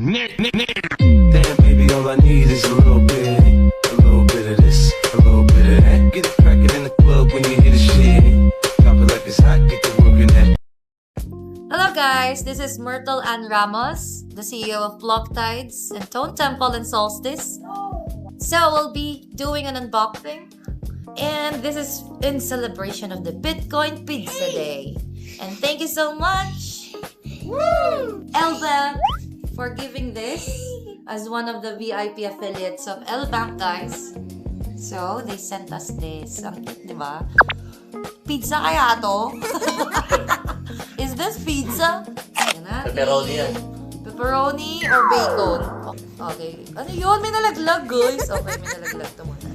Damn, baby, all I need is a little bit of this, a little bit of that. Get it crackin' in the club when you hear the shit. Drop it like it's hot, get the work in that. Hello guys, this is Myrtle Anne 𝗨𝗯𝗃𝗀𝗃, the CEO of 𝗨𝗨𝗃𝗀𝗃𝗀𝗃 and 𝗠𝗲𝗿𝗃𝗀𝗃 and Solstice. So we'll be doing an unboxing, and this is in celebration of the Bitcoin Pizza Day. And thank you so much, LBANK, for giving this as one of the VIP affiliates of LBANK, guys. So they sent us this. Ang cute, di ba? Pizza kaya to? Is this pizza? Pepperoni yan. Pepperoni or bacon? Okay. Ano yun? May nalaglag, guys. Okay, may nalaglag to muna.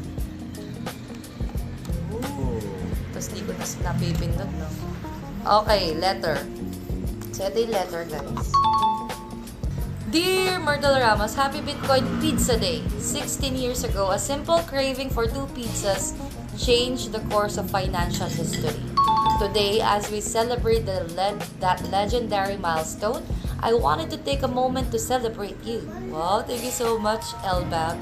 Tapos di ko na napipindot, no? Okay, letter. So, ito yung letter, guys. Dear Myrtle 𝗨𝗯𝗃𝗀𝗃, Happy Bitcoin Pizza Day. 16 years ago, a simple craving for 2 pizzas changed the course of financial history. Today, as we celebrate that legendary milestone, I wanted to take a moment to celebrate you. Wow, thank you so much, LBANK.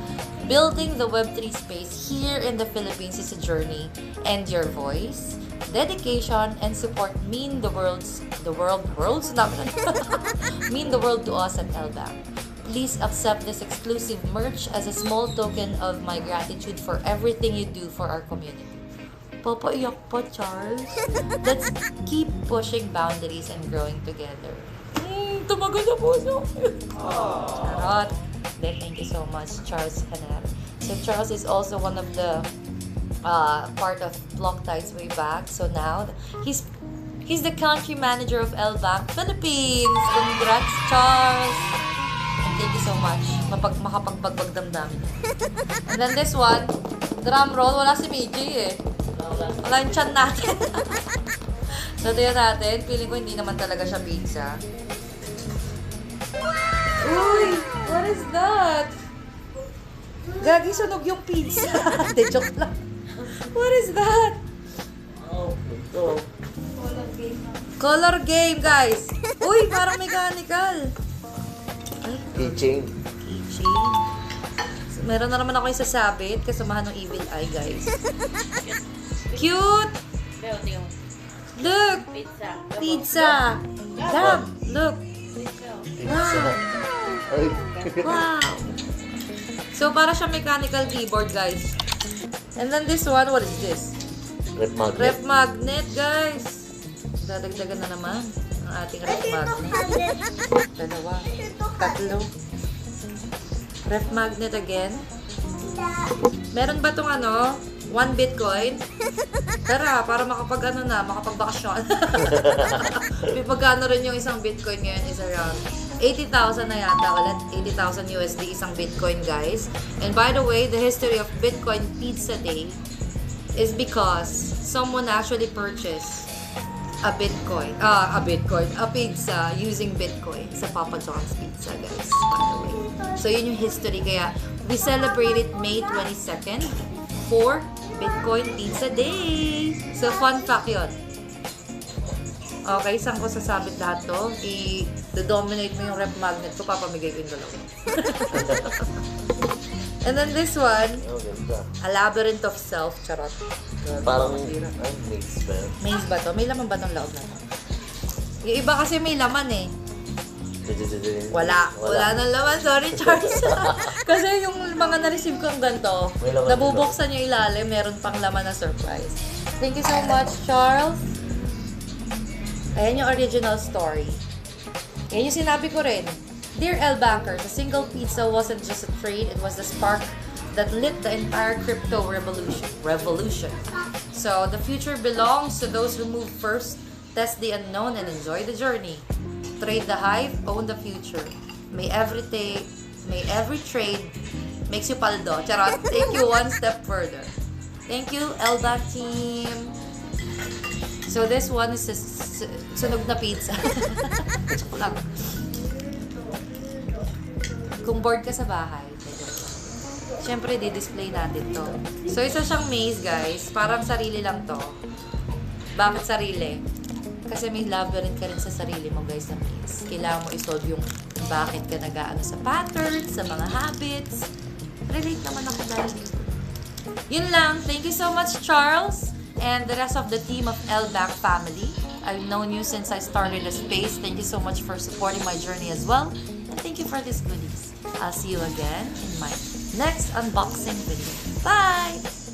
Building the Web3 space here in the Philippines is a journey, and your voice, dedication, and support mean the world to us at LBANK. Please accept this exclusive merch as a small token of my gratitude for everything you do for our community. Papaiyak pa, Charles. Let's keep pushing boundaries and growing together. Tumagal na puso. Charot. Thank you so much, Charles Canap. So Charles is also one of the part of 𝗨𝗪𝗃𝗀𝗃𝗀𝗃 way back. So now he's the country manager of LBANK Philippines. Congrats, Charles. And thank you so much. Makapagbagbag damdamin. And then this one, drum roll. Wala si Miji eh. Wala yung chan natin. So ito natin. Feeling ko hindi naman talaga siya pizza. Uy! What is that? Gagi, sunog yung pizza. Hindi, joke lang. What is that? Oh, ito. Color game, guys. Uy, parang mechanical. Keychain. Keychain. So, meron na naman ako yung sasabit. Kasamahan ng evil eye, guys. Cute! Look! Pizza! Dab! Look! Wow! Wow! So, para siya mechanical keyboard, guys. And then this one, what is this? Rep magnet. Rep magnet, guys. Dadagdagan na naman ang ating rep magnet. Dalawa. Tatlo. Rep magnet again. Meron ba itong 1 Bitcoin? Tara, para makapagbakasyon. Magkano rin yung isang Bitcoin ngayon is around 80,000 na yata ulit. 80,000 USD isang Bitcoin, guys. And by the way, the history of Bitcoin Pizza Day is because someone actually purchased a pizza using Bitcoin sa Papa John's Pizza, guys. By the way. So, yun yung history. Kaya, we celebrated May 22nd for Bitcoin Pizza Day. So, fun fact yun. Okay, saan ko sasabit lahat to? I-dominate mo yung rep magnet ko, papamigay ko yung dalawa. And then this one, a labyrinth of self. Charot. Parang maze ba? Maze ba to? May laman ba ng loob na to? Yung iba kasi may laman eh. Wala nang laman. Sorry, Charles. Kasi yung mga na-receive kong ganito, nabubuksan yung ilalim, meron pang laman na surprise. Thank you so much, Charles. Ayan yung original story. Ayan yung sinabi ko rin. Dear LBankers, a single pizza wasn't just a trade, it was the spark that lit the entire crypto revolution. So, the future belongs to those who move first, test the unknown, and enjoy the journey. Trade the hype, own the future. May every trade makes you paldo. Charot, take you one step further. Thank you, LBANK team. So this one is sunog na pizza. Kung bored ka sa bahay, syempre di-display natin to. So isa siyang maze, guys. Parang sarili lang to. Bakit sarili? Kasi may labyrinth ka rin sa sarili mo, guys, na maze. Kailangan mo i-solve yung bakit ka nag-aano sa patterns, sa mga habits. Relate naman ako dahil dito. Yun lang. Thank you so much, Charles, and the rest of the team of LBANK family. I've known you since I started the space. Thank you so much for supporting my journey as well. And thank you for these goodies. I'll see you again in my next unboxing video. Bye!